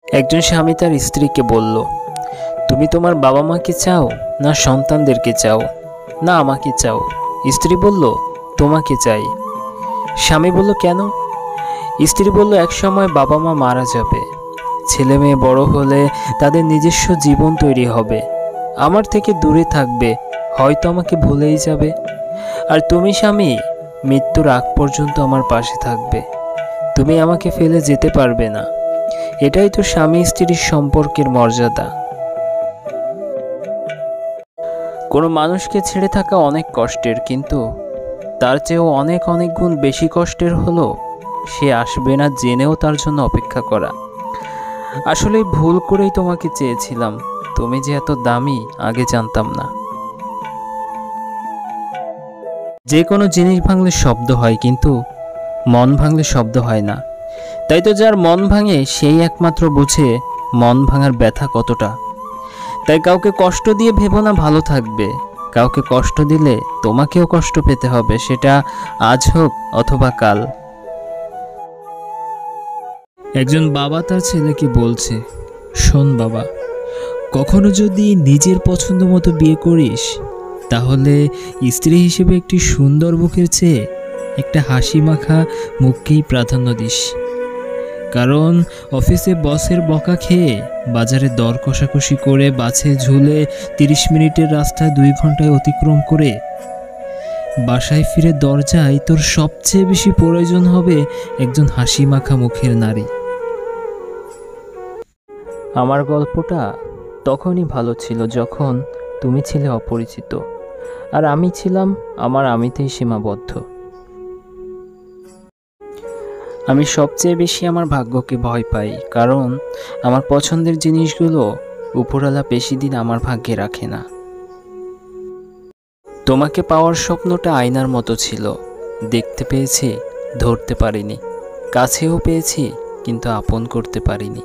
একজন স্বামী তার স্ত্রীকে বলল, তুমি তোমার বাবা মাকে চাও না সন্তানদেরকে চাও না আমাকে চাও? স্ত্রী বলল, তোমাকে চাই। স্বামী বলল, কেন? স্ত্রী বলল, একসময় বাবা মা মারা যাবে, ছেলে মেয়ে বড় হলে তাদের নিজস্ব জীবন তৈরি হবে, আমার থেকে দূরে থাকবে, হয়তো আমাকে ভুলেই যাবে। আর তুমি স্বামী, মৃত্যুর আগ পর্যন্ত আমার পাশে থাকবে, তুমি আমাকে ফেলে যেতে পারবে না। এটাই তো স্বামী স্ত্রীর সম্পর্কের মর্যাদা। কোনো মানুষকে ছেড়ে থাকা অনেক কষ্টের, কিন্তু তার চেয়েও অনেক অনেক গুণ বেশি কষ্টের হলো সে আসবে না জেনেও তার জন্য অপেক্ষা করা। আসলে ভুল করেই তোমাকে চেয়েছিলাম, তুমি যে এত দামি আগে জানতাম না। যে কোনো জিনিস ভাঙলে শব্দ হয়, কিন্তু মন ভাঙলে শব্দ হয় না। তাই তো যার মন ভাঙে সেই একমাত্র বোঝে মন ভাঙার ব্যথা কতটা। তাই কাউকে কষ্ট দিয়ে ভেবো না ভালো থাকবে, কাউকে কষ্ট দিলে তোমাকেও কষ্ট পেতে হবে, সেটা আজ হোক অথবা কাল। একজন বাবা তার ছেলেকে বলছে, শোন বাবা, কখনো যদি নিজের পছন্দ মতো বিয়ে করিস, তাহলে স্ত্রী হিসেবে একটি সুন্দর মুখের চেয়ে একটা হাসি মাখা মুখকেই প্রাধান্য দিস। কারণ অফিসে বসের বকা খেয়ে, বাজারে দর কষাকষি করে, বাসে ঝুলে 30 মিনিটের রাস্তায় 2 ঘন্টায় অতিক্রম করে বাসায় ফিরে দরজায় তোর সবচেয়ে বেশি প্রয়োজন হবে একজন হাসি মাখা মুখের নারী। আমার গল্পটা তখনই ভালো ছিল যখন তুমি ছিলে অপরিচিত, আর আমি ছিলাম আমার আমিতেই সীমাবদ্ধ। আমি সবচেয়ে বেশি আমার ভাগ্যকে ভয় পাই, কারণ আমার পছন্দের জিনিসগুলো উপরওয়ালা বেশি দিন আমার ভাগ্যে রাখে না। তোমাকে পাওয়ার স্বপ্নটা আয়নার মতো ছিল, দেখতে পেয়েছি, ধরতে পারিনি, কাছেও পেয়েছি, কিন্তু আপন করতে পারিনি।